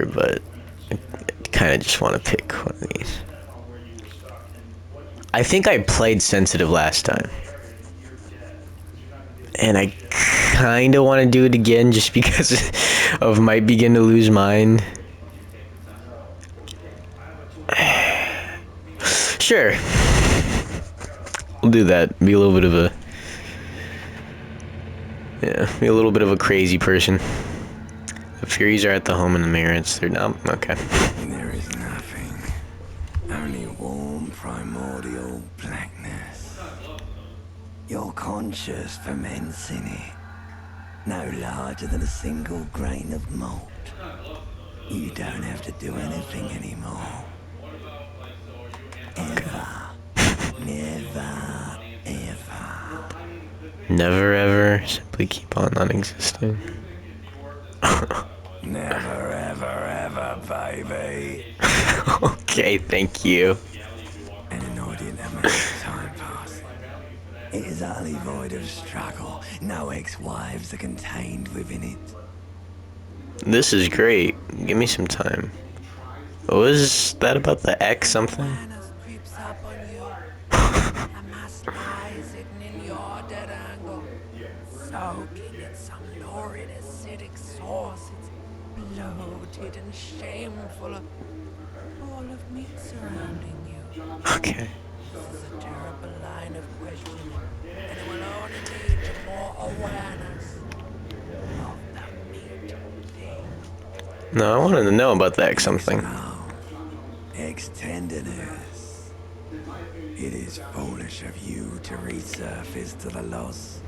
but I kind of just want to pick one of these. I think I played sensitive last time. And I kind of want to do it again just because of might begin to lose mine. Sure. We'll do that. Be a little bit of a... Yeah, be a little bit of a crazy person. The Furies are at the home in the mirrors. They're not... Okay. There is nothing. Only warm, primordial blackness. Your conscious ferments in it. No larger than a single grain of malt. You don't have to do anything anymore. Ever. Never, ever. Never ever simply keep on non-existing. Never, ever, ever, baby. Okay, thank you. An inordinate amount of time passed. It is utterly void of struggle. No ex-wives are contained within it. This is great. Give me some time. What was that about the X something? Awareness creeps up on you. A masked eye sitting in your dead angle. Soaking in some lurid acidic sauce. It's bloated and shameful. All of meat surrounding you. Okay. This is a terrible line of questioning. And it will only lead to more awareness of the meat thing. No, I wanted to know about the X something. Ex-tenderness. It is foolish of you to resurface to the loss.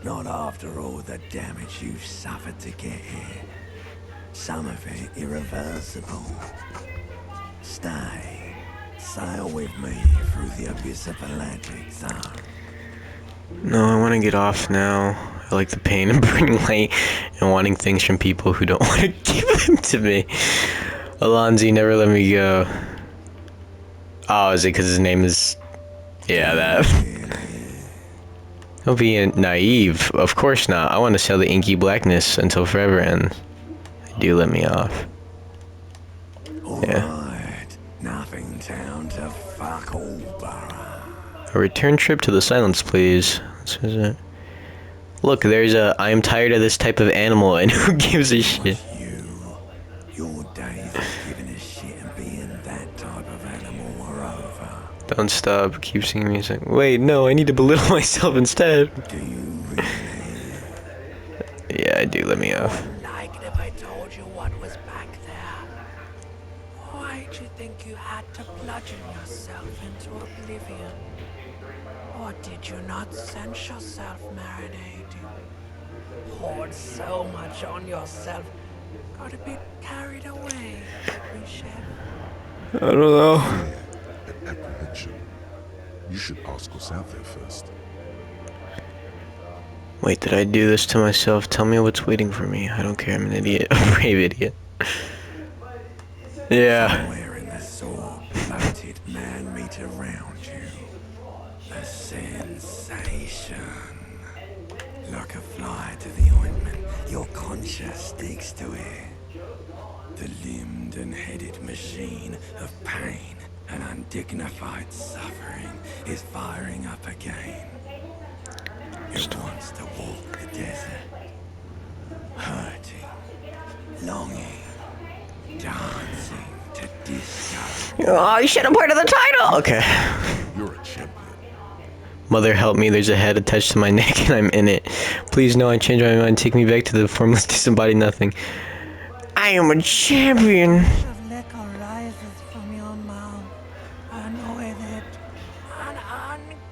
Not after all the damage you've suffered to get here. Some of it irreversible. Stay. Sail with me through the abyss of Atlantic Zone. No, I want to get off now. I like the pain of burning light and wanting things from people who don't want to give them to me. Alonzi, never let me go. Oh, is it because his name is... Yeah, that. Don't be naive. Of course not. I want to sell the inky blackness until forever ends. Do let me off. Yeah. Alright. Nothing down to fuck all, Barra. A return trip to the silence, please. This is it. Look, there's a I am tired of this type of animal, and who gives a shit? Your days of giving a shit and being that type of animal are over. Don't stop. Keep singing music. Wait, no, I need to belittle myself instead. Do you really? Yeah, I do. Let me off. Like it if I told you what was back there. Why'd you think you had to bludgeon yourself into oblivion? Or did you not sense yourself marinating? Poured so much on yourself, got a bit carried away, Chef. I don't know. Apprehension. You should ask us out there first. Wait, did I do this to myself? Tell me what's waiting for me. I don't care. I'm an idiot. A brave idiot. Yeah. Somewhere in the soul floated man meat around you. A sensation. Like a fly to the ointment, your conscience sticks to it. The limbed and headed machine of pain and undignified suffering is firing up again. It wants to walk the desert, hurting, longing, dancing to disco. Oh, you should have part of the title. Okay. You're a champion. Mother, help me. There's a head attached to my neck, and I'm in it. Please, no, I changed my mind. Take me back to the formless, disembodied nothing. I am a champion. Of liquor rises from your mouth, and with it, an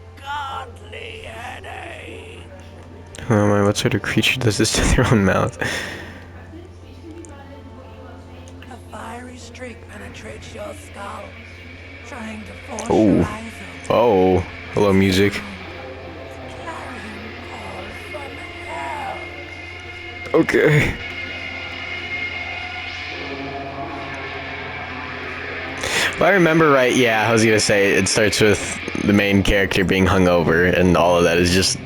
ungodly headache. Oh my, what sort of creature does this to their own mouth? A fiery streak penetrates your skull, trying to force Oh. your eyes open. Oh. Hello, music. Clarion call from hell. Okay. If I remember right, yeah, I was gonna say it starts with the main character being hungover, and all of that is just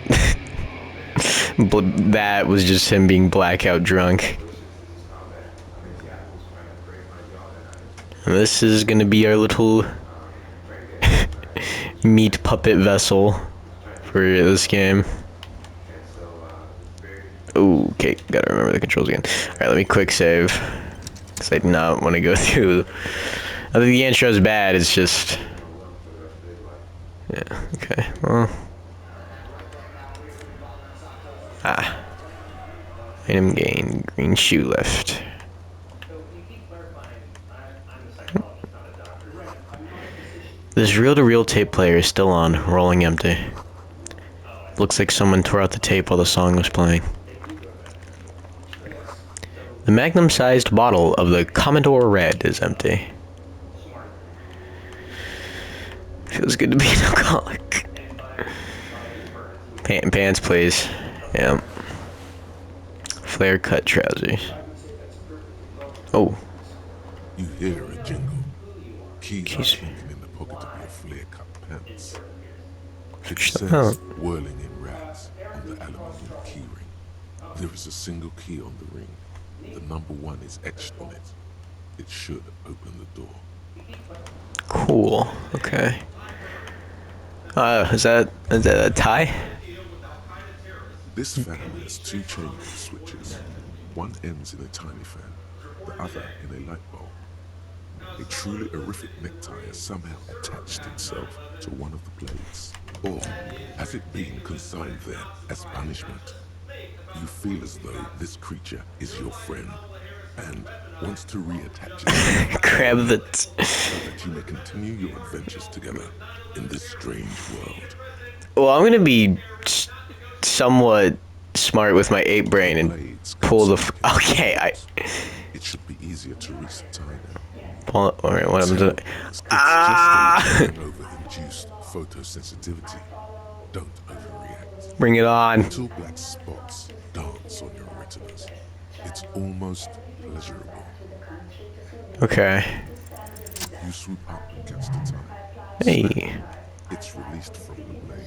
that was just him being blackout drunk. And this is gonna be our little meat puppet vessel for this game. Okay, gotta remember the controls again. Alright, let me quick save. Because I do not want to go through. I think the intro is bad, it's just... Yeah, okay, well... Item gain, green shoe left. This reel-to-reel tape player is still on, rolling empty. Looks like someone tore out the tape while the song was playing. The magnum-sized bottle of the Commodore Red is empty. Feels good to be an alcoholic. Pants, please. Yeah. Flare-cut trousers. Oh. You hear a jingle. Keys are clinking in the pocket of your flare-cut pants. It says whirling in rats on the aluminium keyring. There is a single key on the ring. The number 1 is etched on it. It should open the door. Cool. Okay. Is that a tie? This fan has 2 changing switches. One ends in a tiny fan, the other in a light bulb. A truly horrific necktie has somehow attached itself to one of the blades. Or has it been consigned there as punishment? You feel as though this creature is your friend and wants to reattach itself Grab the... so that you may continue your adventures together in this strange world. Well, I'm gonna be somewhat smart with my ape brain and pull the... Okay, It should be easier to reach the tie now. Pull... Alright, what I'm doing... It's just over-induced photosensitivity. Don't overreact. Bring it on. Little black spots dance on your retinas. It's almost pleasurable. Okay. You swoop up and catch the tie. Hey. It's released from the blade.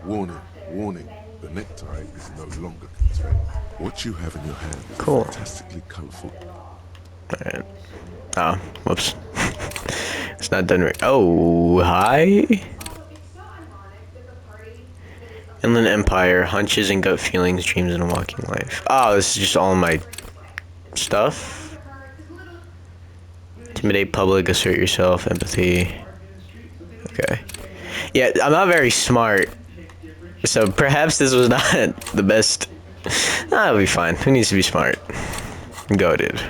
Warning, warning, the necktie is no longer contained. What you have in your hand is Cool. fantastically colorful. Alright. Oh, whoops. It's not done right. Oh, hi. Inland Empire, hunches and gut feelings, dreams and a walking life. Oh, this is just all my stuff. Intimidate public, assert yourself, empathy. Okay. Yeah, I'm not very smart. So perhaps this was not the best. Nah, it'll be fine. Who needs to be smart? Goated.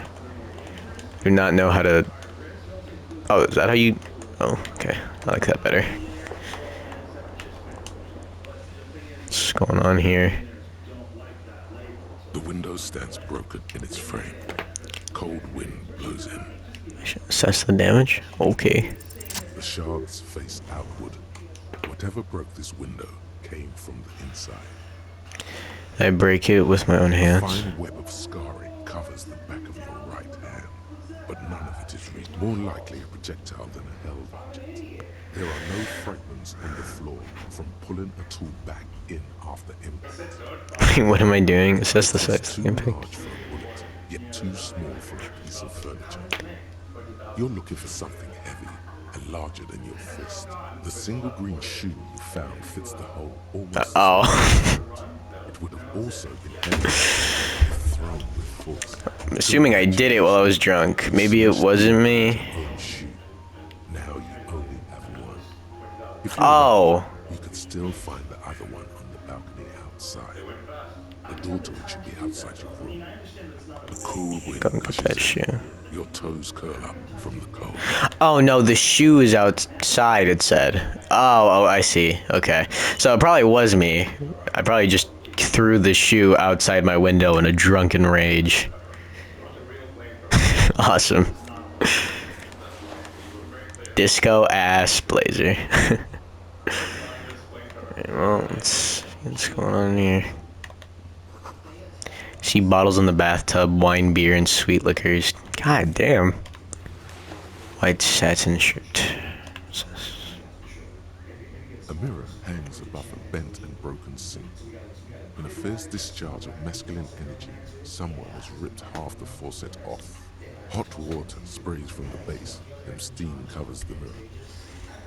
Do not know how to... Oh, is that how you... Oh, okay. I like that better. What's going on here? The window stands broken in its frame. Cold wind blows in. I should assess the damage. Okay. The shards face outward. Whatever broke this window came from the inside. I break it with my own A hands. fine web of scarring covers the back of your right hand, but none of it is real. More likely a projectile than a held object. There are no fragments on the floor from pulling a tool back in after impact. What am I doing? Assess the size It's of too the impact. large for a bullet, yet too small for a piece of furniture. You're looking for something heavy and larger than your fist. The single green shoe you found fits the hole almost. Oh. It would have also been heavy if thrown with force. I'm assuming I did it while I was drunk. Maybe it wasn't me. Own shoe. Now you only have one. If you Oh. you could still find the other one on the balcony outside. The door to it should be outside your room. The cool wind Go and get pushes that in. shoe. Your toes curl up from the cold. Oh no, the shoe is outside, it said. Oh, I see. Okay. So it probably was me. I probably just threw the shoe outside my window in a drunken rage. Awesome. Disco ass blazer. Alright, well, let's see what's going on here. See bottles in the bathtub, wine, beer, and sweet liquors. God damn. White satin shirt. A mirror hangs above a bent and broken sink. In a fierce discharge of masculine energy, someone has ripped half the faucet off. Hot water sprays from the base, Steam covers the mirror.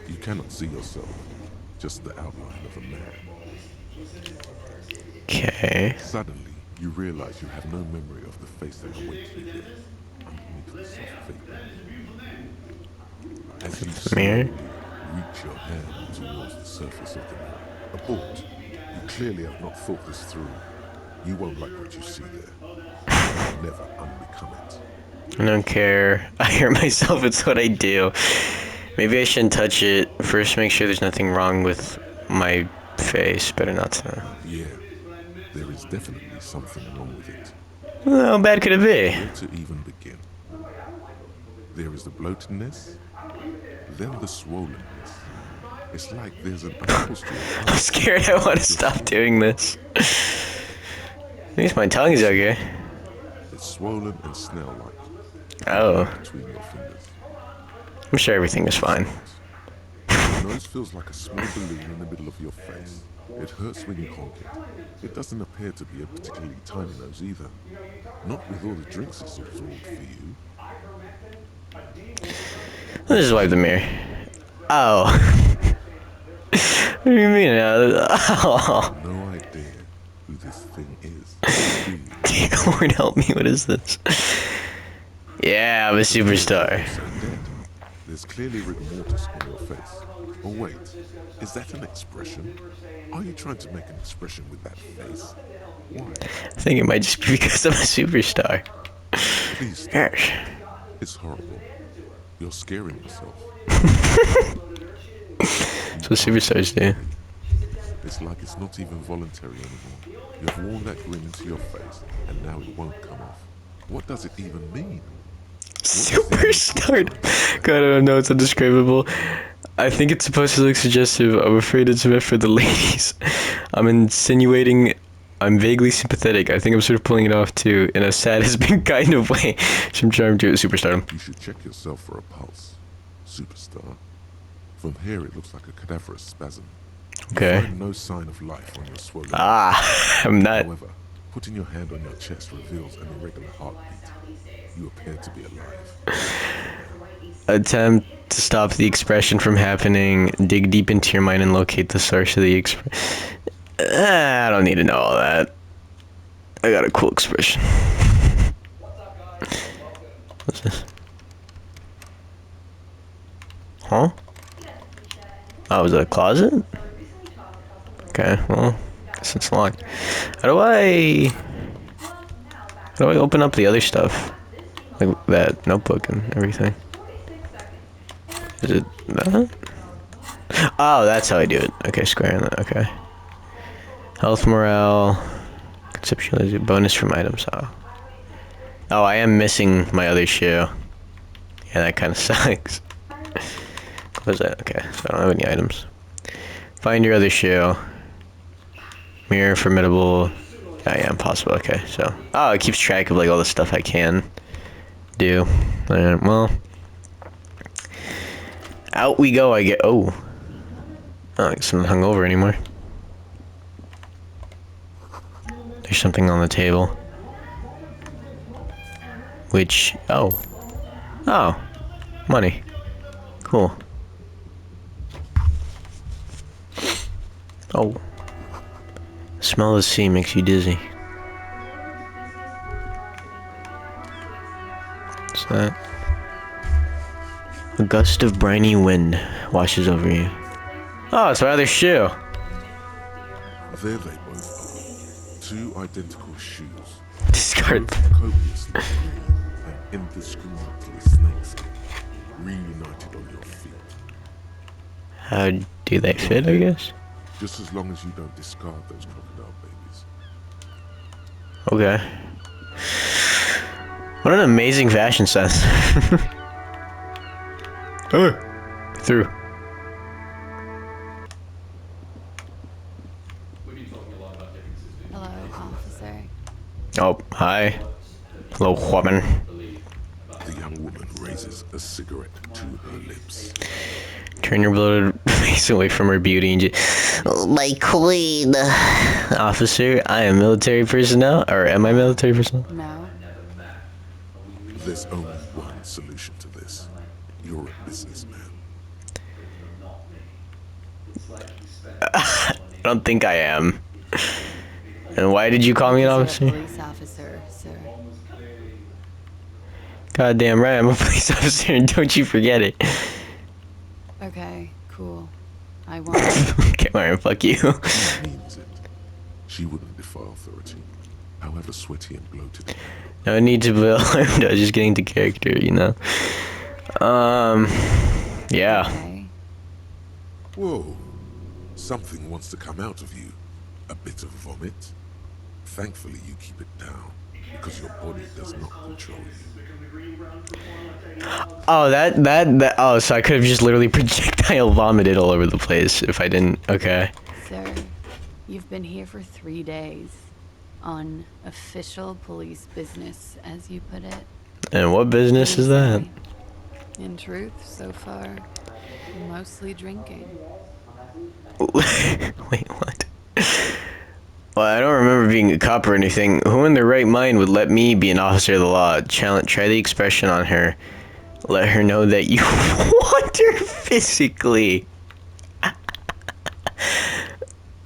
You cannot see yourself, just the outline of a man. Okay. Suddenly, you realize you have no memory of the face that awaits you there, underneath the soft vapor. As you slowly Mirror. reach your hand towards the surface of the mirror, abort. You clearly have not thought this through. You won't like what you see there. You'll never unbecome it. I don't care. I hear myself, it's what I do. Maybe I shouldn't touch it. First, make sure there's nothing wrong with my face. Better not to. Yeah, there is definitely something wrong with it. Well, how bad could it be? Where to even begin? There is the bloatedness, then the swollenness. It's like there's an upholstery. I'm scared. I want to stop doing this. At least my tongue is okay. It's swollen and snail-like. Oh. Between your fingers. I'm sure everything is fine. Your nose feels like a small balloon in the middle of your face. It hurts when you honk it. It doesn't appear to be a particularly tiny nose either. Not with all the drinks it's absorbed for you. Let's just wipe the mirror. Oh. What do you mean? Oh. No idea who this thing is. Dear Lord, help me. What is this? Yeah, I'm a superstar. There's clearly rigor mortis on your face. Oh wait, is that an expression? Are you trying to make an expression with that face? Why? I think it might just be because I'm a superstar. Please stop. Yes. It's horrible. You're scaring yourself. That's what superstars do. It's like it's not even voluntary anymore. You've worn that grin into your face, and now it won't come off. What does it even mean? Superstar. God, I don't know. It's indescribable. I think it's supposed to look suggestive. I'm afraid it's meant for the ladies. I'm insinuating I'm vaguely sympathetic. I think I'm sort of pulling it off too, in a sadistic kind of way. Some charm to superstardom. You should check yourself for a pulse, superstar. From here, it looks like a cadaverous spasm. Okay. You find no sign of life on your swollen. I'm not. However, putting your hand on your chest reveals an irregular heartbeat. You appear to be alive. Attempt to stop the expression from happening. Dig deep into your mind and locate the source of the expression. I don't need to know all that. I got a cool expression. What's this? Huh? Oh, was it a closet? Okay, well, guess it's locked. How do I open up the other stuff? Like that notebook and everything. Is it that? Oh, that's how I do it. Okay, square on that. Okay. Health, morale, conceptualization, bonus from items. Oh, I am missing my other shoe. Yeah, that kind of sucks. What is that? Okay, so I don't have any items. Find your other shoe. Mirror, formidable. Yeah, impossible. Okay, so. Oh, it keeps track of like all the stuff I can do. Alright, well. Out we go, I get. Oh. I guess I'm not hungover anymore. There's something on the table. Which. Oh. Oh. Money. Cool. Oh. The smell of the sea makes you dizzy. What's that? A gust of briny wind washes over you. Oh, it's my other shoe. There they both are. Two identical shoes. Discard. Both copiously green and indiscriminately snakeskin. Reunited on your feet. How do they fit, I guess? Just as long as you don't discard those crocodile babies. Okay. What an amazing fashion sense. Through. Hello, officer. Oh, hi. Hello, woman. The young woman raises a cigarette to her lips. Turn your bloated face away from her beauty and just... Oh, my queen. Officer, I am military personnel. Or am I military personnel? No. Then There's only one solution to this. You're a businessman. I don't think I am. And why did you call me an Because you're a officer? police officer, sir. Goddamn right, I'm a police officer, and don't you forget it. Okay, cool. I won't. Okay, Marion, fuck you. She means it. She wouldn't defy authority, however sweaty and bloated. No need to be alarmed. I was just getting to character, you know. Yeah. Okay. Whoa. Something wants to come out of you. A bit of vomit. Thankfully, you keep it down, because your body does not control you. Oh, that. Oh, so I could have just literally projectile vomited all over the place if I didn't. Okay. Sir, you've been here for 3 days. On official police business, as you put it. And what business is that? In truth, so far, mostly drinking. Wait, what? Well, I don't remember being a cop or anything. Who in their right mind would let me be an officer of the law? Try the expression on her. Let her know that you want her physically.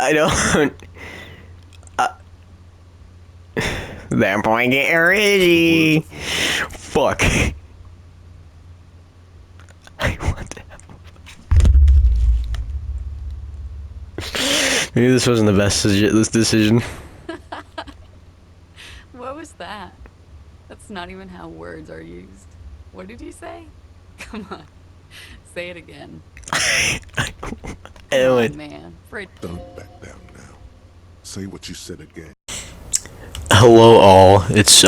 I don't... That boy get ready. Fuck. I want to have... Maybe this wasn't the best decision. What was that? That's not even how words are used. What did you say? Come on. Say it again. Come on, man. Don't back down now. Say what you said again. Hello all, it's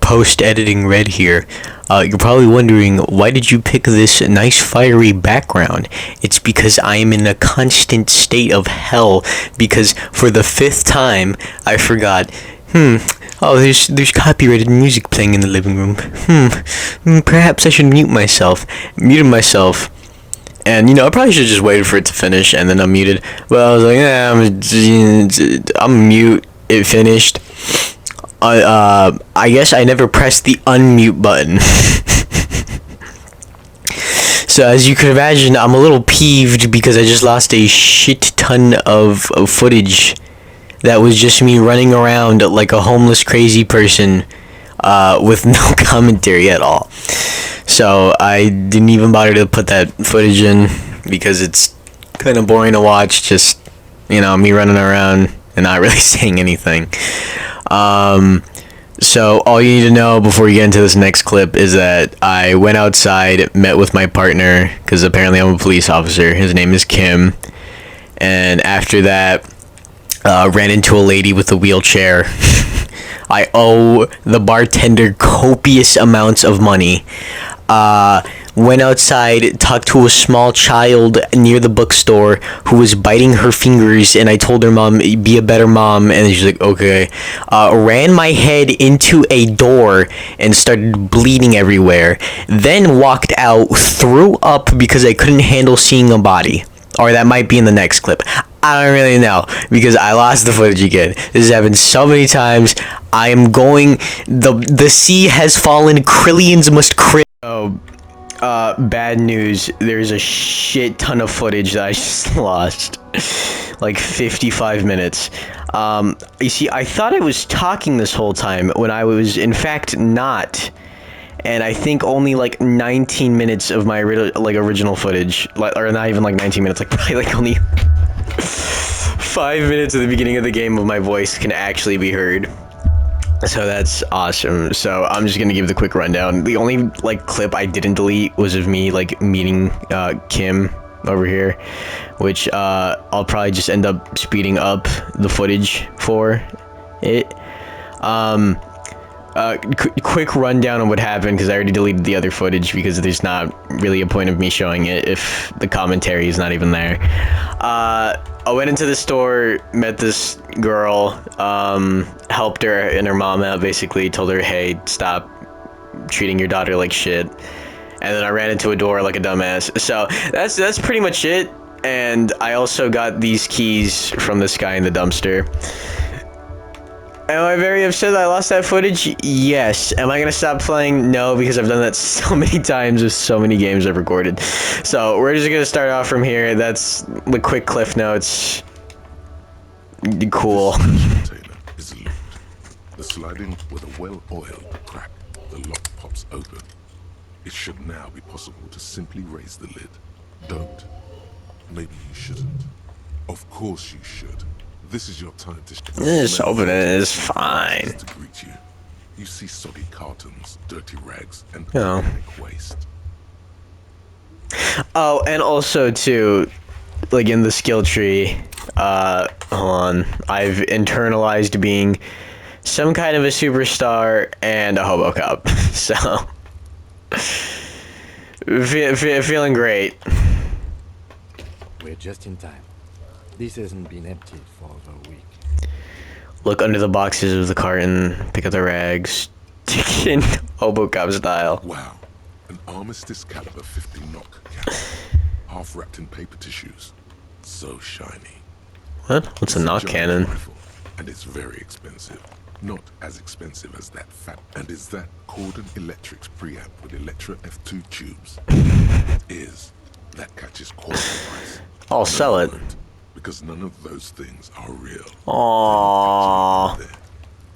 post-editing Red here. You're probably wondering, why did you pick this nice fiery background? It's because I am in a constant state of hell, because for the 5th time, I forgot, oh, there's copyrighted music playing in the living room. Perhaps I should mute myself. Muted myself. And, you know, I probably should have just waited for it to finish and then unmuted. But I was like, I'm mute. It finished. I guess I never pressed the unmute button. So as you can imagine, I'm a little peeved because I just lost a shit ton of footage that was just me running around like a homeless crazy person with no commentary at all. So I didn't even bother to put that footage in because it's kind of boring to watch, just, you know, me running around and not really saying anything. So all you need to know before you get into this next clip is that I went outside, met with my partner, because apparently I'm a police officer. His name is Kim. And after that, ran into a lady with a wheelchair. I owe the bartender copious amounts of money. Went outside, talked to a small child near the bookstore who was biting her fingers, and I told her mom, be a better mom, and she's like, okay. Ran my head into a door and started bleeding everywhere. Then walked out, threw up because I couldn't handle seeing a body. Or that might be in the next clip. I don't really know, because I lost the footage again. This has happened so many times. I am going... The sea has fallen. Krillians must krill. Oh, bad news. There's a shit ton of footage that I just lost. Like 55 minutes. You see, I thought I was talking this whole time when I was, in fact, not. And I think only like 19 minutes of my original footage, or not even like 19 minutes, like probably like only 5 minutes at the beginning of the game of my voice can actually be heard. So that's awesome. So I'm just gonna give the quick rundown. The only like clip I didn't delete was of me like meeting Kim over here, which I'll probably just end up speeding up the footage for it. Quick rundown on what happened, because I already deleted the other footage because there's not really a point of me showing it if the commentary is not even there. I went into the store, met this girl, helped her and her mom out, basically told her, hey, stop treating your daughter like shit. And then I ran into a door like a dumbass. So that's pretty much it. And I also got these keys from this guy in the dumpster. Am I very upset that I lost that footage? Yes. Am I gonna stop playing? No, because I've done that so many times with so many games I've recorded. So we're just gonna start off from here. That's the quick cliff notes. Cool. This container is locked. The sliding with a well-oiled crack, the lock pops open. It should now be possible to simply raise the lid. Don't. Maybe you shouldn't. Of course you should. This is your time to... Just open it, it's fine. To greet you. You see soggy cartons, dirty rags, and Yeah. organic waste. Oh, and also too, like in the skill tree, hold on, I've internalized being some kind of a superstar and a hobo cop, so feeling great. We're just in time. This hasn't been emptied for over a week. Look under the boxes of the carton, pick up the rags, dig in hobo cop style. Wow. An armistice caliber 50 knock cap. Half wrapped in paper tissues. So shiny. What? What's a knock giant cannon? rifle, and it's very expensive. Not as expensive as that fat. And is that Cordon Electric's preamp with Electra F2 tubes? It is. That catches quality price. I'll sell it. Because none of those things are real. Aww.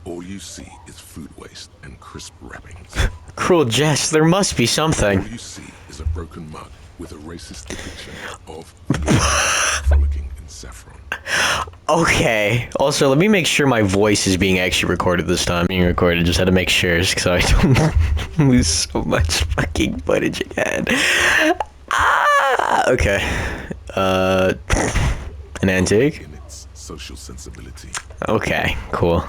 All you see is food waste and crisp wrappings. Cruel jest, there must be something. All you see is a broken mug with a racist depiction of frolicking in saffron. Okay. Also, let me make sure my voice is being actually recorded this time. Being recorded, just had to make sure so I don't lose so much fucking footage again. Ah, okay. An antique? In its social sensibility. Okay, cool.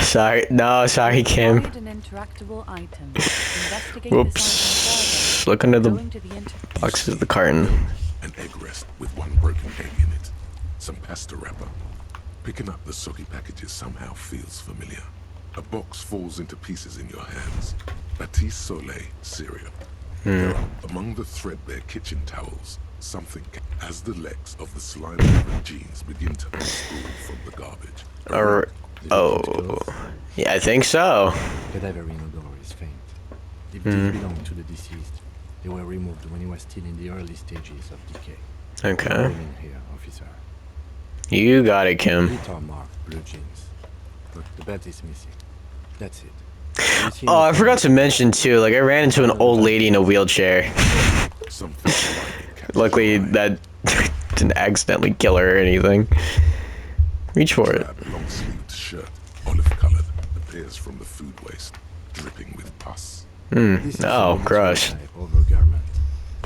Sorry. No, sorry, Kim. An interactable item. Investigate Whoops. this item Look under further. the Going to the boxes of the carton. An egg rest with one broken egg in it. Some pasta wrapper. Picking up the soggy packages somehow feels familiar. A box falls into pieces in your hands. Batiste Soleil cereal. There are, among the threadbare kitchen towels, something as the legs of the slime-covered jeans begin to unspool from the garbage. Oh. Yeah, I think so. Cadaverine odor is faint. The teeth belong to the deceased. They were removed when he was still in the early stages of decay. Okay. Come in here, officer. You got it, Kim. Feet are marked blue jeans. But the belt is missing. That's it. Oh, I forgot to mention too, like I ran into an old lady in a wheelchair. Something slimy catches Luckily your eye. that didn't accidentally kill her or anything. Reach for it. Drab, long-sleeved shirt, olive-colored, appears from the food waste, dripping with pus. This is Oh, a military gross. type overgarment.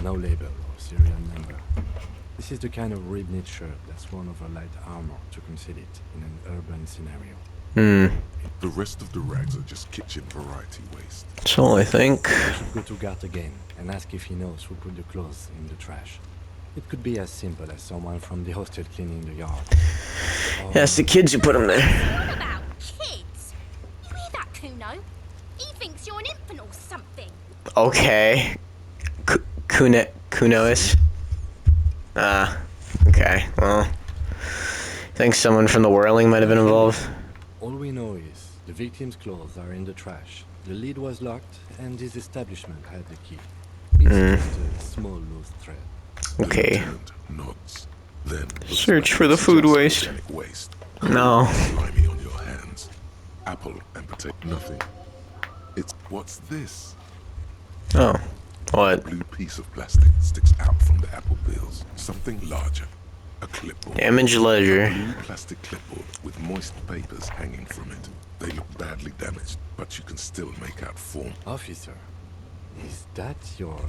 No label or serial number. This is the kind of rib-knit shirt that's worn over light armor to conceal it in an urban scenario. The rest of the rags are just kitchen variety waste. So I think. We should go to Gart again and ask if he knows who put the clothes in the trash. It could be as simple as someone from the hostel cleaning the yard. Or Yeah, it's the kids who put them there. What about kids? You hear that, Kuno? He thinks you're an infant or something. Okay. Kunois. Ah. Okay. Well. I think someone from the whirling might have been involved. all we know is the victim's clothes are in the trash. The lid was locked, and his establishment had the key. It's just a small loose thread. The Okay. lieutenant nods. Then looks Search back for at the food just waste. organic waste. No. Slimy on your hands. Apple and potato. Nothing. It's what's this? Oh. What? Blue piece of plastic sticks out from the apple peels. Something larger. A clipboard. Damage ledger. Blue plastic clipboard with moist papers hanging from it. They look badly damaged, but you can still make out form. Officer, is that your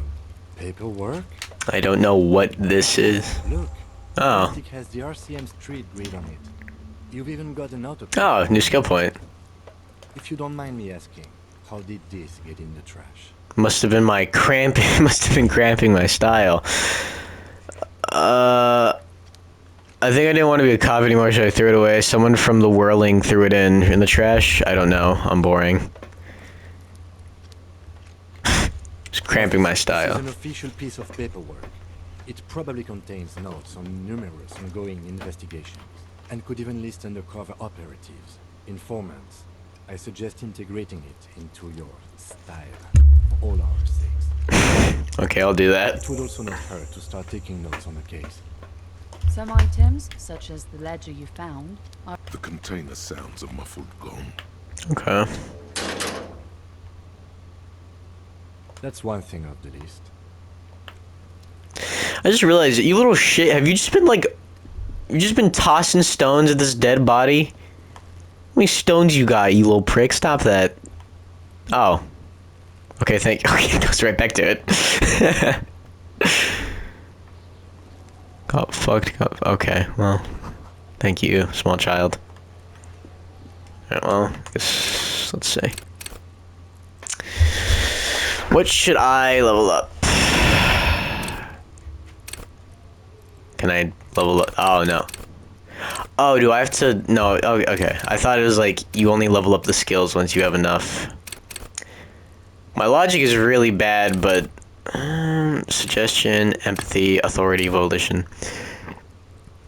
paperwork? I don't know what this is. Look, the Oh. plastic has the RCM street grid on it. You've even got an auto. Oh, new skill point. If you don't mind me asking, how did this get in the trash? Must have been my cramping. Must have been cramping my style. I think I didn't want to be a cop anymore, so I threw it away. Someone from the whirling threw it in the trash. I don't know. I'm boring. Just cramping my This style. is an official piece of paperwork. It probably contains notes on numerous ongoing investigations, and could even list undercover operatives, informants. I suggest integrating it into your style, for all our sakes. Okay, I'll do that. It would also not hurt to start taking notes on the case. Some items, such as the ledger you found, are The container sounds a muffled gong. Okay. That's one thing off the list. I just realized, you little shit, have you just been like, you just been tossing stones at this dead body? How many stones you got, you little prick? Stop that. Oh. Okay, thank you. Okay, it goes right back to it. Got fucked. Okay, well. Thank you, small child. Alright, well, let's see. What should I level up? Can I level up? Oh, no. Oh, do I have to? No, oh, okay. I thought it was like you only level up the skills once you have enough. My logic is really bad, but suggestion, empathy, authority, volition.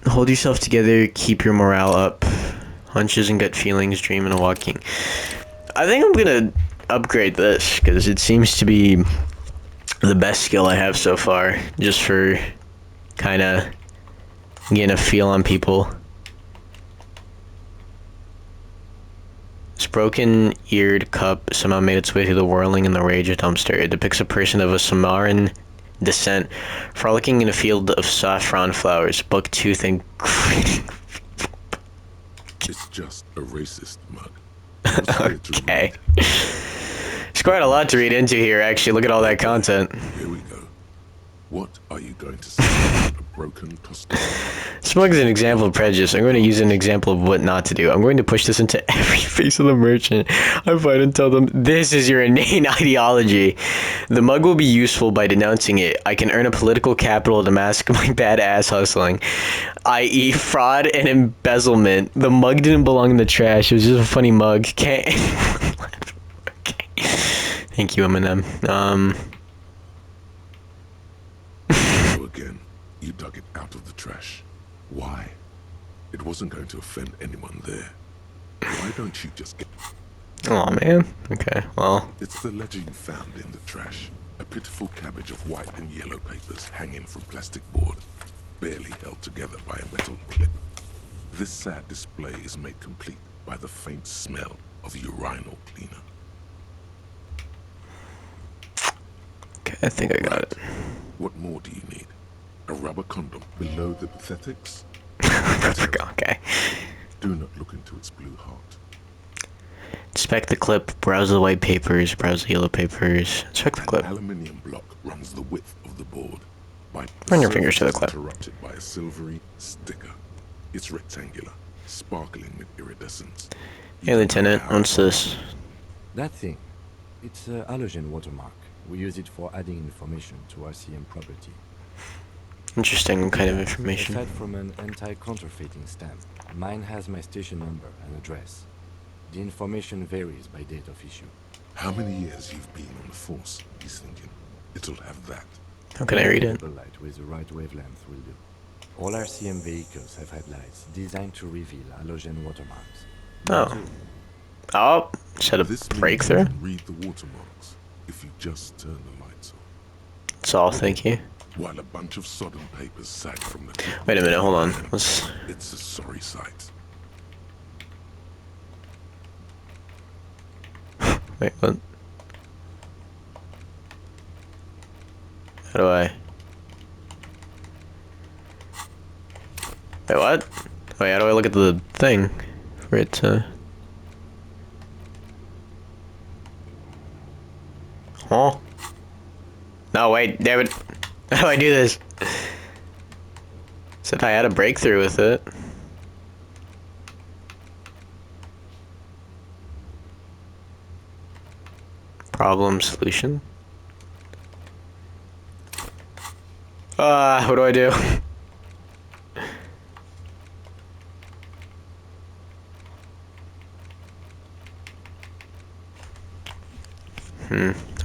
Hold yourself together, keep your morale up. Hunches and gut feelings, dream and walking. I think I'm gonna upgrade this because it seems to be the best skill I have so far, just for kind of getting a feel on people. This broken-eared cup somehow made its way through the whirling and the rage of dumpster. It depicts a person of a Samoan descent, frolicking in a field of saffron flowers, buck-toothed and It's just a racist mug. Okay. There's quite a lot to read into here, actually. Look at all that content. Here we go. What are you going to say about a broken Toscan? Smug is an example of prejudice. I'm going to use an example of what not to do. I'm going to push this into every face of the merchant I find and tell them, this is your inane ideology. The mug will be useful by denouncing it. I can earn a political capital to mask my bad ass hustling, i.e. fraud and embezzlement. The mug didn't belong in the trash. It was just a funny mug. Can't... Okay. Thank you, Eminem. So again, you dug it out of the trash. Why? It wasn't going to offend anyone there. Why don't you just get... Oh man. Okay, well. It's the ledger you found in the trash. A pitiful cabbage of white and yellow papers hanging from plastic board, barely held together by a metal clip. This sad display is made complete by the faint smell of urinal cleaner. Okay, I think I got it. What more do you need? A rubber condom below the pathetics? Okay. Do not look into its blue heart. Inspect the clip, browse the white papers, browse the yellow papers. Inspect the clip. An aluminium block runs the width of the board. Run your fingers to the clip. Interrupted by a silvery sticker. It's rectangular, sparkling with iridescence. Hey, Lieutenant, what's this? That thing, it's a halogen watermark. We use it for adding information to RCM property. Interesting kind of information. Aside from an anti-counterfeiting stamp, mine has my station number and address. The information varies by date of issue. How many years you've been on the force, he's thinking. It'll have that. How can I read it? Light with the right wavelength will do. All RCM vehicles have headlights designed to reveal halogen watermarks. Oh. Oh, set a This means breakthrough. you can read the watermarks if you just turn the lights on. That's all, thank you. While a bunch of sodden papers sag from the tip. Wait a minute, hold on. Let's... It's a sorry sight. Wait, what? How do I... Wait, what? Wait, how do I look at the thing? For it to... Oh. No, wait, damn it. How do I do this? Said I had a breakthrough with it. Problem, solution. What do I do?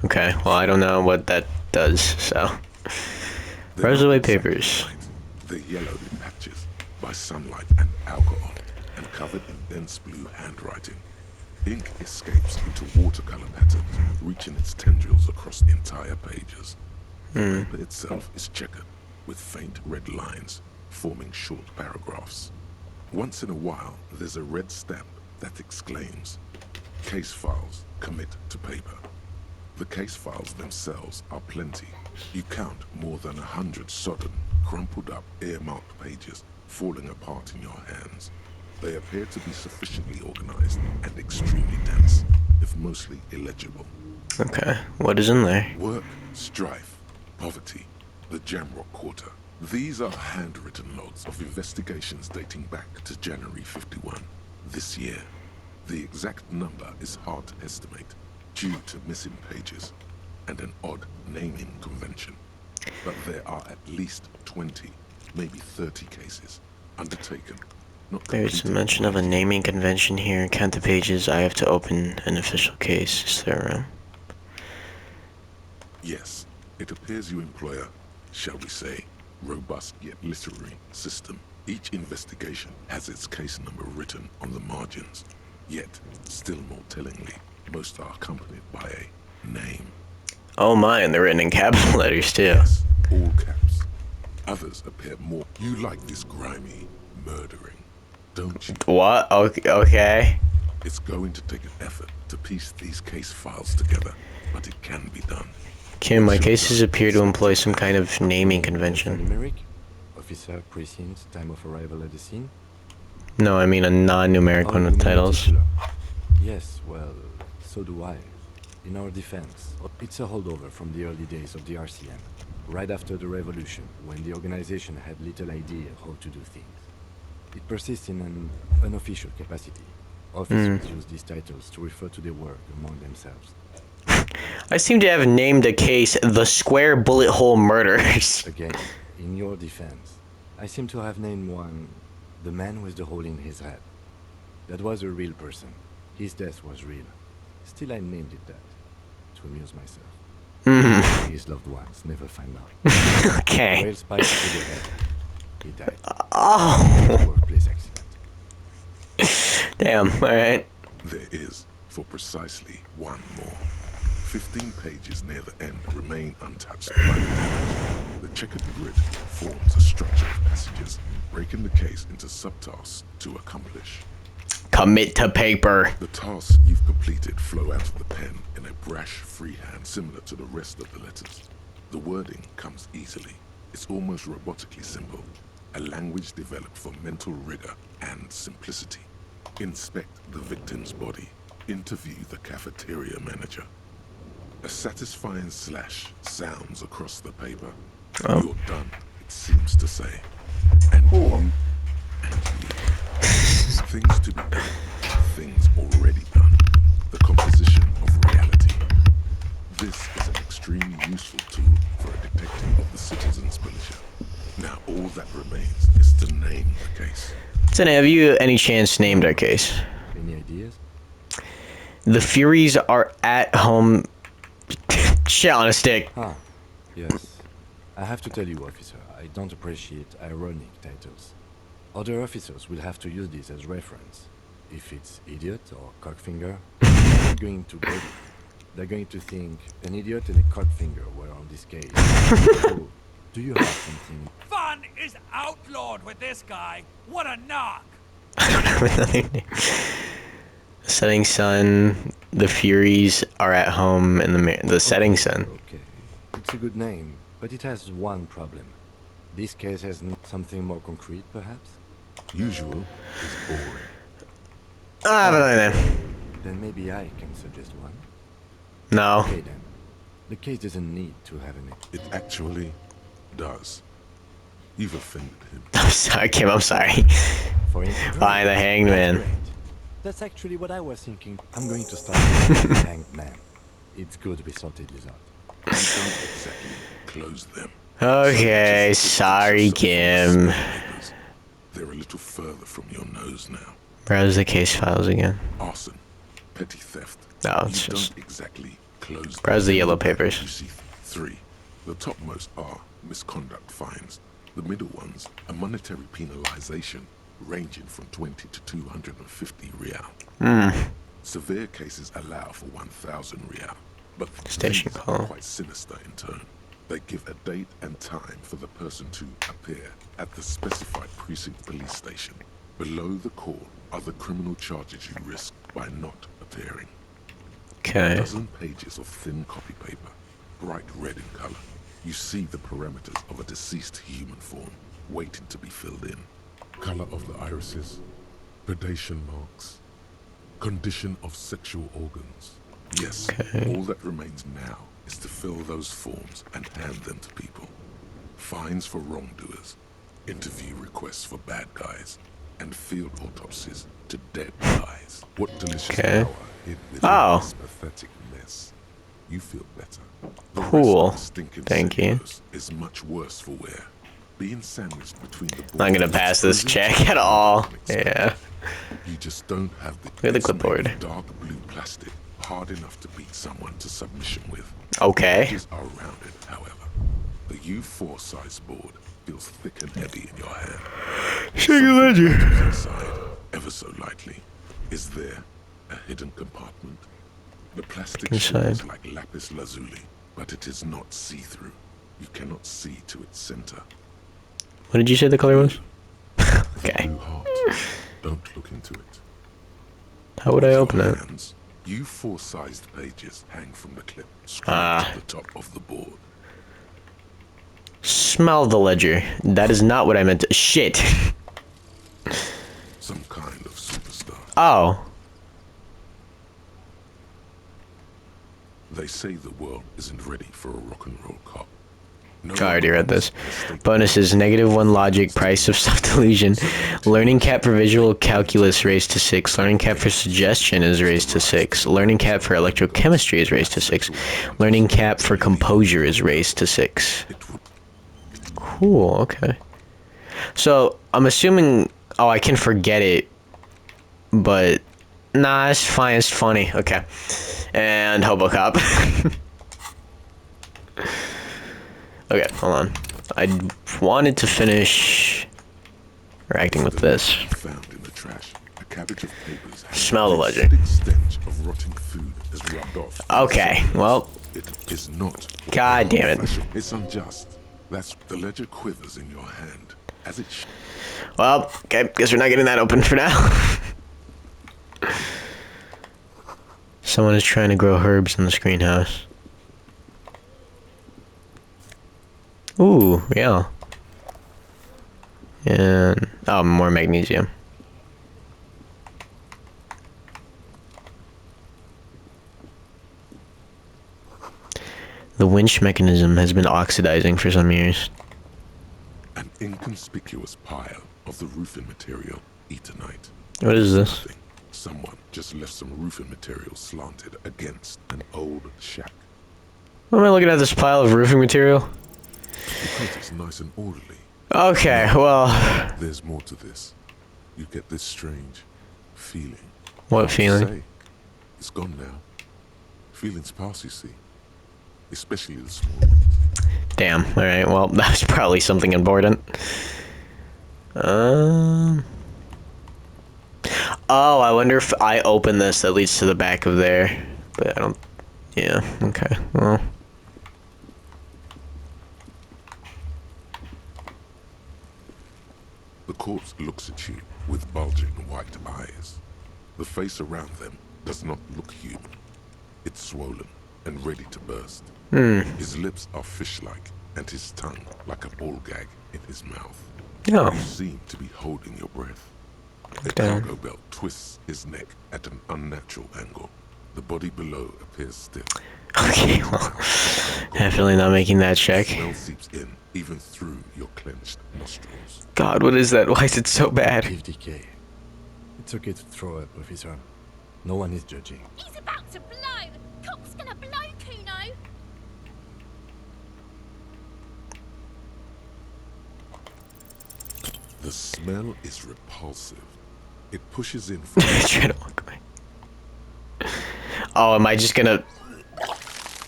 Okay, well, I don't know what that does, so... They're Where's not the white exactly papers? white. They're yellowed in patches by sunlight and alcohol, and covered in dense blue handwriting. Ink escapes into watercolor patterns, reaching its tendrils across entire pages. The paper itself is checkered, with faint red lines, forming short paragraphs. Once in a while, there's a red stamp that exclaims, "Case files, commit to paper." The case files themselves are plenty. You count more than 100 sodden, crumpled up, earmarked pages falling apart in your hands. They appear to be sufficiently organized and extremely dense, if mostly illegible. Okay, what is in there? Work, strife, poverty, the Jamrock Quarter. These are handwritten logs of investigations dating back to January 51, this year. The exact number is hard to estimate, due to missing pages and an odd naming convention. But there are at least 20, maybe 30 cases undertaken. Not There's a completed mention of a by you. naming convention here. Count the pages. I have to open an official case. Is there room? Yes, it appears you employ a, shall we say, robust yet literary system. Each investigation has its case number written on the margins. Yet, still more tellingly, most are accompanied by a name. Oh my, and they're written in capital letters too. Yes, all caps. Others appear more. You like this grimy murdering, don't you? What? Okay. It's going to take an effort to piece these case files together, but it can be done. Kim, my Once you're cases done, appear to it's employ up some to kind of naming convention. Numeric? Officer, precinct, time of arrival at the scene? No, I mean a non-numeric Oh, one you with mean titles. titular? Yes, well, so do I. In our defense, it's a holdover from the early days of the RCM, right after the revolution, when the organization had little idea how to do things. It persists in an unofficial capacity. Officers use these titles to refer to their work among themselves. I seem to have named a case the Square Bullet Hole Murders. Again, in your defense, I seem to have named one the man with the hole in his head. That was a real person. His death was real. Still, I named it that, to amuse myself. His loved ones never find out. Okay. Whale spiked through the head. He died. Oh, Workplace accident. damn. All right. There is, for precisely one more. 15 pages near the end remain untouched by the damage. The checkered grid forms a structure of passages, breaking the case into subtasks to accomplish. Commit to paper. The tasks you've completed flow out of the pen in a brash freehand similar to the rest of the letters. The wording comes easily. It's almost robotically simple, a language developed for mental rigor and simplicity. Inspect the victim's body. Interview the cafeteria manager. A satisfying slash sounds across the paper. Oh. You're done, it seems to say. And you, and you. Things to be done, things already done. The composition of reality. This is an extremely useful tool for a detective of the citizen's militia. Now all that remains is to name the case. So, have you any chance named our case? Any ideas? The Furies are at home. Shit on a stick. Ah, yes. I have to tell you, officer, I don't appreciate ironic titles. Other officers will have to use this as reference. If it's idiot or cockfinger, they're not going to get it. They're going to think an idiot and a cockfinger were on this case. So, do you have something? Fun is outlawed with this guy. What a knock! I don't have another name. Setting sun. The Furies are at home in the setting sun. Okay, it's a good name, but it has one problem. This case has something more concrete, perhaps? Usual is boring. Ah, but then. Then maybe I can suggest one. No. Okay then. The case doesn't need to have a name. It actually does. You've offended him. I'm sorry, Kim. I'm sorry. For instance, Fine, the Hanged Man. That's great. That's actually what I was thinking. I'm going to start with the Hanged Man. It's good we sorted this out. You don't exactly close them. Okay, So sorry, just Kim. papers. They're a little further from your nose now. Browse the case files again. Arson, petty theft. No, it's You just. don't exactly close Browse the them. yellow papers. You see 3. The topmost are misconduct fines. The middle ones, a monetary penalization ranging from 20 to 250 real. Severe cases allow for 1,000 real, but Station these call. are quite sinister in turn. They give a date and time for the person to appear at the specified precinct police station. Below the call are the criminal charges you risk by not appearing. A Okay. dozen pages of thin copy paper, bright red in color. You see the parameters of a deceased human form waiting to be filled in. Color of the irises, predation marks, condition of sexual organs. Yes, Okay. all that remains now is to fill those forms and hand them to people. Fines for wrongdoers, interview requests for bad guys, and field autopsies to dead guys. What delicious Okay. power hid within Oh. this pathetic mess. You feel better. The Cool. rest of the stinking Thank you. cellulose is much worse for wear. Being sandwiched between the Not gonna boards pass is this proving check to be at all. harder than expected. Yeah. You just don't have the, Look at the it's made of clipboard. dark blue plastic, hard enough to beat someone to submission with. Okay. Edges are rounded, however. The U4 size board feels thick and heavy in your hand. Sugar ledger. Something inside, ever so lightly. Is there a hidden compartment? The plastic Inside. shimmers like lapis lazuli, but it is not see-through. You cannot see to its center. What did you say the color was? Okay. Blue heart. Don't look into it. How would I With your open it? hands, U4 sized pages hang from the clip, screwed Ah. to the top of the board. Smell the ledger. That is not what I meant to. Shit. Some kind of superstar. Oh. They say the world isn't ready for a rock and roll cop. No I already one read this. mistaken- Bonuses: -1 logic, price of self-delusion. Learning cap for visual calculus raised to 6. Learning cap for suggestion is raised to 6. Learning cap for electrochemistry is raised to 6. Learning cap for composure is raised to 6. It would Cool, okay. So, I'm assuming... Oh, I can forget it. But... Nah, it's fine, it's funny. Okay. And Hobocop. Okay, hold on. I wanted to finish... interacting with this. found in the trash. A cabbage of papers. Smell the A ledger. acidic stench of rotting food is rubbed off. Okay, well... It is not. God damn it. It's unjust. That's the ledger quivers in your hand as it. Well, okay, guess we're not getting that open for now. Someone is trying to grow herbs in this greenhouse. Ooh, yeah. And... oh, more magnesium. The winch mechanism has been oxidizing for some years. An inconspicuous pile of the roofing material, eternite. What is this? Nothing. Someone just left some roofing material slanted against an old shack. What am I looking at, this pile of roofing material? Because it's nice and orderly. Okay, well... There's more to this. You get this strange feeling. What Hard to feeling? say. It's gone now. Feelings pass, you see. Especially the small ones. Damn, alright, well, that was probably something important. Oh, I wonder if I open this, that leads to the back of there. But I don't... yeah, okay, well... The corpse looks at you with bulging white eyes. The face around them does not look human. It's swollen and ready to burst. His lips are fish-like, and his tongue like a ball gag in his mouth. Oh, You seem to be holding your breath. The Damn. cargo belt twists his neck at an unnatural angle. The body below appears stiff. okay, well... definitely not making that check. Smell seeps in, even through your clenched nostrils. God, what is that? Why is it so bad? 50k. It's okay to throw up, officer. No one is judging. He's about to blow. Cop's gonna blow, Kuno. The smell is repulsive. It pushes in from Try to walk away. Oh, am I just gonna...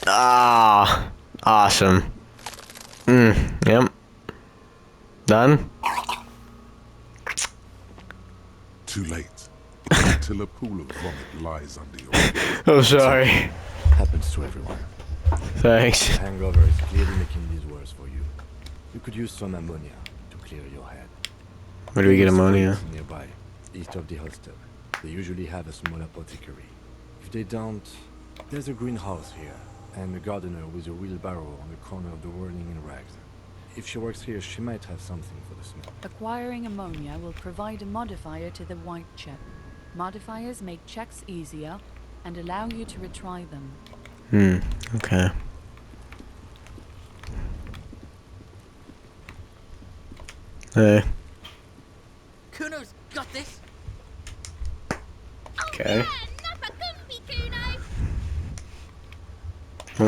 ah, awesome. Yep. Done? Too late. Until a pool of vomit lies under your feet. Oh, sorry. Happens to everyone. Thanks. The hangover is clearly making these worse for you. You could use some ammonia to clear your head. Where do we get There's ammonia? springs nearby, east of the hostel. They usually have a small apothecary. If they don't, there's a greenhouse here, and a gardener with a wheelbarrow on the corner of the whirling in rags. If she works here, she might have something for the smell. Acquiring ammonia will provide a modifier to the white check. Modifiers make checks easier and allow you to retry them. Okay. Hey. Kuno's got this. Okay. Nappa Gumpy, Kuno!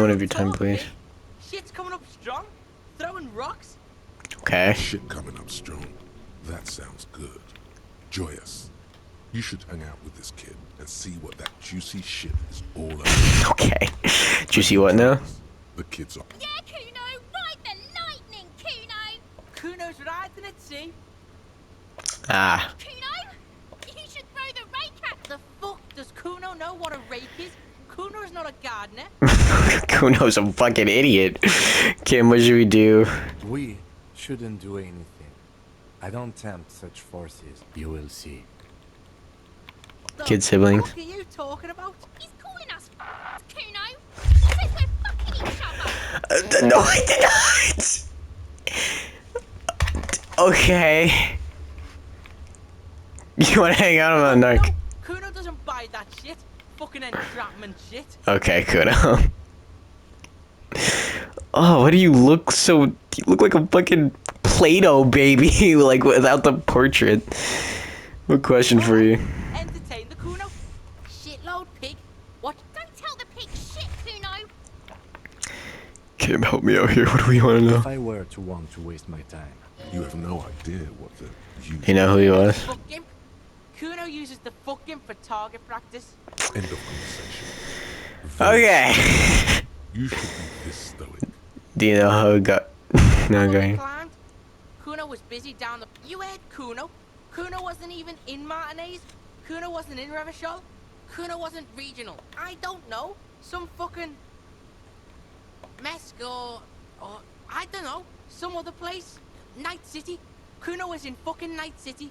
One of your time, please. Shit's coming up strong. Throwing rocks. Okay. Shit coming up strong. That sounds good. Joyous, you should hang out with this kid and see what that juicy shit is all about. Okay. Did you see what now? The kids are. Yeah, Kuno! Ride the lightning, Kuno! Kuno's riding it, see? Ah. Kuno? You should throw the rake at The fuck does Kuno know what a rake is? Kuno's not a gardener. Kuno's a fucking idiot. Kim, what should we do? We shouldn't do anything. I don't tempt such forces. You will see. The Kid siblings. fuck are you talking about? He's calling us Kuno! He says we're fucking each other! No, I did not! Okay. You wanna hang out on the narc? No, Kuno doesn't buy that shit. Fucking entrapment shit. Okay, Kuno. Oh, why do you look so... You look like a fucking Play-Doh baby, like, without the portrait. What question for you? Entertain the Kuno. Shitload pig. What? Don't tell the pig shit, Kuno! Kim, help me out here. What do we want to know? If I were to want to waste my time, You have no idea what the use. You know who he was? Fuck imp. Kuno uses the fuck imp for target practice. End of conversation. Okay. You should be this stoic. Do you know how it got... No, Kuno going. climbed. Kuno was busy down the... You heard Kuno? Kuno wasn't even in Martinez. Kuno wasn't in Revachol. Kuno wasn't regional. I don't know. Some fucking... Mesk or I don't know. Some other place. Night City. Kuno was in fucking Night City.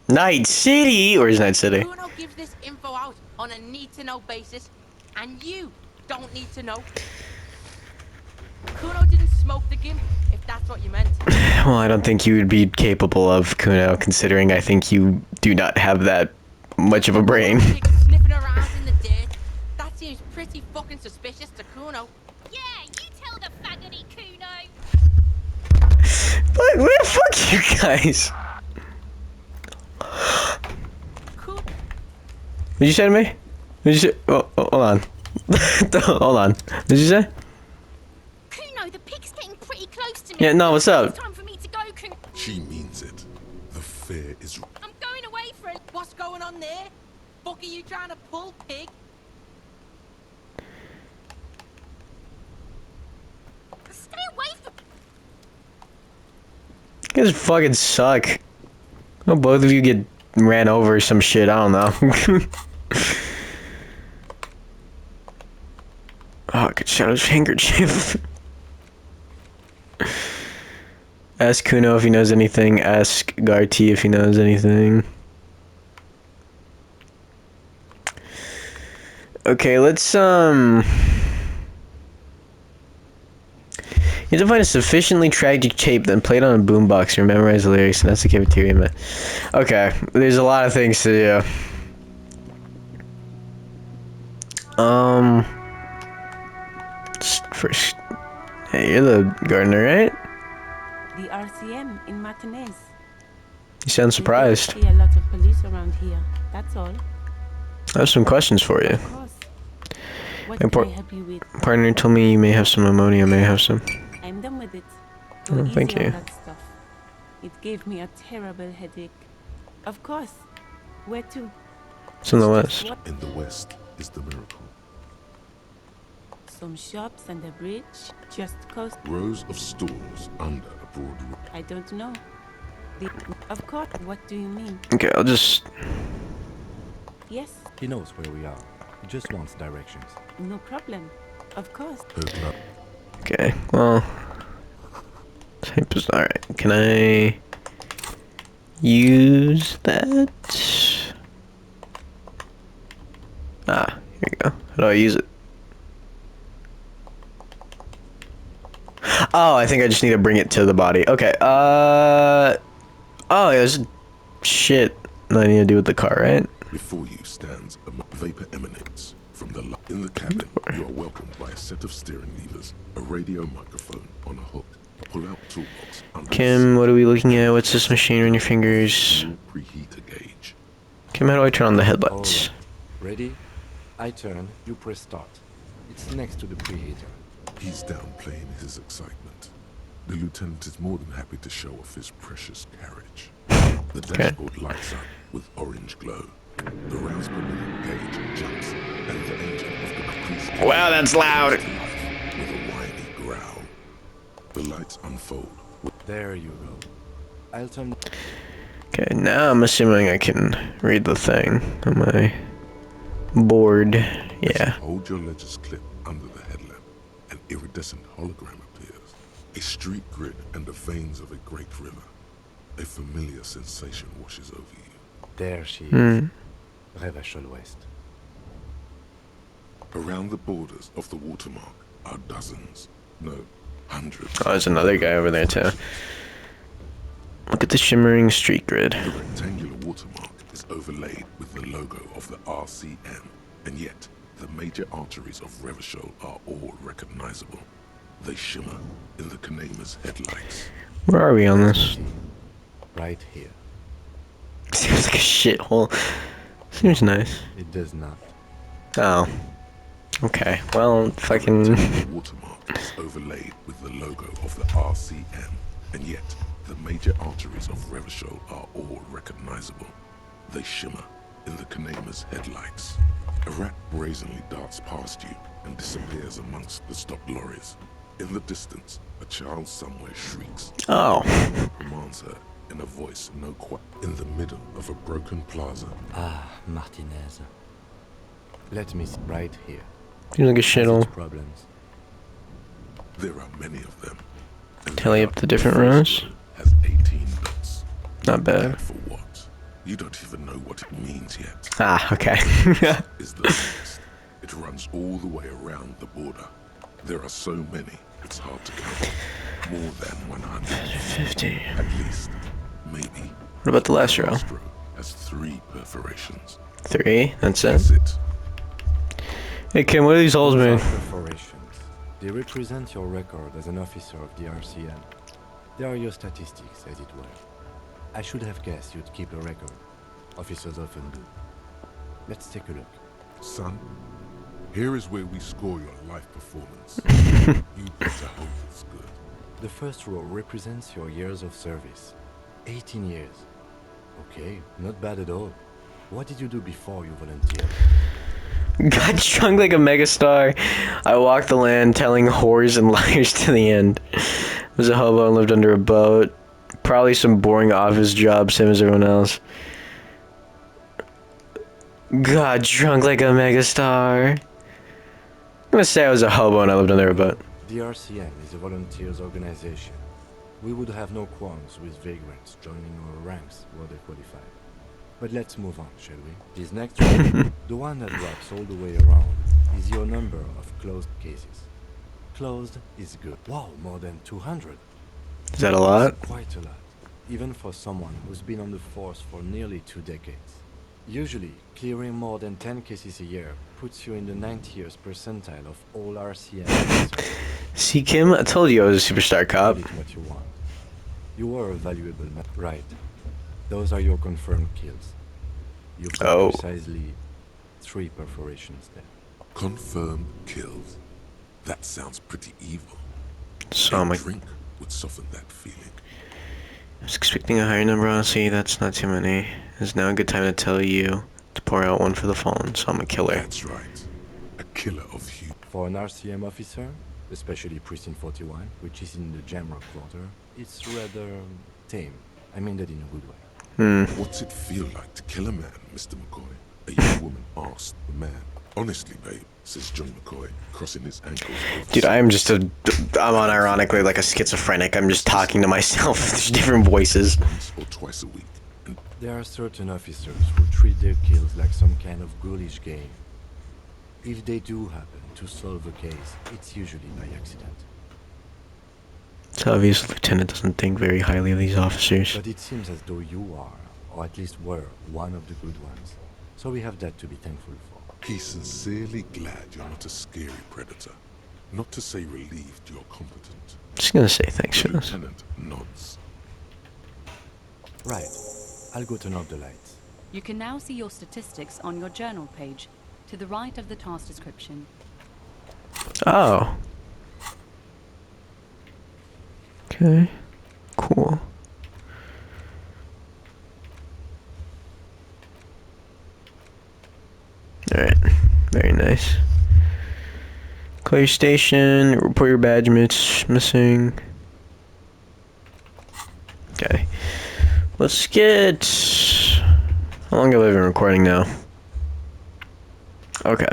Night City? Where's Night City? Kuno gives this info out on a need-to-know basis. And you don't need to know. Kuno didn't smoke the gimp, if that's what you meant. Well, I don't think you would be capable of, Kuno, considering I think you do not have that much of a brain. Pig sniffing around in the dirt. That seems pretty fucking suspicious to Kuno. Yeah, you tell the faggoty, Kuno! Fuck, man, fuck you guys. Kuno. Did you say to me? Did you say... Oh, hold on. Hold on. Did you say? Kuno, the pig's getting pretty close to me. Yeah, no, what's up? It's time for me to go, Kuno. She means it. The fear is. I'm going away for a... What's going on there? Fuck are you trying to pull, pig? Stay away from... You guys fucking suck. Well, both of you get ran over or some shit, I don't know. Oh, I could shout his handkerchief. Ask Kuno if he knows anything. Ask Garty if he knows anything. Okay, let's, You have to find a sufficiently tragic tape, then play it on a boombox and memorize the lyrics, and that's the cafeteria, man. Okay, there's a lot of things to do. First, hey, you're the gardener, right? The RCM in Martinez. You sound surprised. We don't see a lot of police around here. That's all. I have some questions for you. Of course. What Import- can I help you with? Partner told me you may have some ammonia, may I have some? I'm done with it. Go easy thank on you. that stuff. It gave me a terrible headache. Of course. Where to? It's in the west. What? In the West is the miracle. some shops and a bridge just coast. Rows of stalls under a broad roof. I don't know. Of course. What do you mean? Okay, I'll just... Yes, He knows where we are. He just wants directions. no problem. Of course. Okay, well... Type is... Alright, can I... use that? Ah, here you go. How do I use it? Oh, I think I just need to bring it to the body. Okay, oh, there's shit that I need to do with the car, right? Before you stands a vapor emanates from the light. In the cabin, you are welcomed by a set of steering levers, a radio microphone on a hook, a pull-out toolbox. Under Kim, what are we looking at? What's this machine on your fingers? fuel preheater gauge. Kim, how do I turn on the headlights? Alright. Ready? I turn, you press start. It's next to the preheater. He's downplaying his excitement. The lieutenant is more than happy to show off his precious carriage. The dashboard lights up with orange glow. The rounds per minute gauge jumps, and the engine of the Caprice Wow, that's loud. comes to life with a whiny growl. The lights unfold. There you go. I'll turn. Okay, now I'm assuming I can read the thing on my board. Yeah. Hold your ledger's clip under the headlamp. An iridescent hologram appears. A street grid and the veins of a great river. A familiar sensation washes over you. There she is. Hmm. Revachol West. Around the borders of the watermark are dozens, no, hundreds. Oh, there's another guy over there too. Look at the shimmering street grid. The rectangular watermark is overlaid with the logo of the RCM, and yet the major arteries of Revachol are all recognizable. They shimmer in the Kanema's headlights. Where are we on this? Right here. Seems like a shithole. Seems nice. It does not. Oh. Okay, well, The fucking... rectangular watermark is overlaid with the logo of the RCM, and yet the major arteries of Revachol are all recognizable. They shimmer in the Kanema's headlights. A rat brazenly darts past you and disappears amongst the stopped lorries. In the distance, a child somewhere shrieks. Oh. Commands her in a voice no quite in the middle of a broken plaza. Ah, Martinez. Let me see. Right here. Seems like a Has shithole. its problems. There are many of them. and Tally they up are- the different first rows. row has 18 dots. Not bad. Bad for what? You don't even know what it means yet. Ah, okay. Is the longest. It runs all the way around the border. There are so many, it's hard to count. More than 100. 50. At least. Maybe. What about the last row? Last row has 3 perforations. 3, that's That's it. it. Hey Kim, what do these holes Those are mean? perforations. They represent your record as an officer of the RCM. They are your statistics, as it were. I should have guessed you'd keep a record. Officers often do. Let's take a look. Son, here is where we score your life performance. You better hope it's good. The first row represents your years of service. 18 years. Okay, not bad at all. What did you do before you volunteered? Got drunk like a megastar. I walked the land telling whores and liars to the end. Was a hobo and lived under a boat. Probably some boring office job, same as everyone else. Got drunk like a megastar. I'm gonna say I was a hobo and I lived under a boat. The RCM is a volunteers organization. We would have no qualms with vagrants joining our ranks were they qualified. But let's move on, shall we? This next one, the one that drops all the way around, is your number of closed cases. Closed is good. Wow, more than 200. Is that a lot? Quite a lot, even for someone who's been on the force for nearly 2 decades. Usually, clearing more than 10 cases a year puts you in the 90th percentile of all RCM officers. See, Kim, I told you I was a superstar cop. Call it what you want. You are a valuable man. Right. Those are your confirmed kills. You've got Oh. precisely 3 perforations there. Confirmed kills. That sounds pretty evil. So A I'm like, drink would soften that feeling. I was expecting a higher number, honestly. That's not too many. It's now a good time to tell you to pour out one for the fallen, so I'm a killer. That's right. A killer of For an RCM officer, especially Precinct 41, which is in the Jamrock quarter, it's rather tame. I mean that in a good way. What's it feel like to kill a man, Mr. McCoy? A young woman asked the man. Honestly, babe, says John McCoy, crossing his ankles over. Dude, I'm unironically like a schizophrenic. I'm just talking to myself. There's different voices. Once or twice a week. And There are certain officers who treat their kills like some kind of ghoulish game. If they do happen to solve a case, it's usually by accident. It's obvious the lieutenant doesn't think very highly of these officers. But it seems as though you are, or at least were, one of the good ones. So we have that to be thankful for. he's sincerely glad you're not a scary predator. Not to say relieved you're competent. Just gonna say thanks for The this. lieutenant nods. Right. I'll go turn off the lights. You can now see your statistics on your journal page, to the right of the task description. Oh. Okay. Cool. Alright. Very nice. Clear station. Report your badge missing. Okay. Let's get... How long have I been recording now? Okay.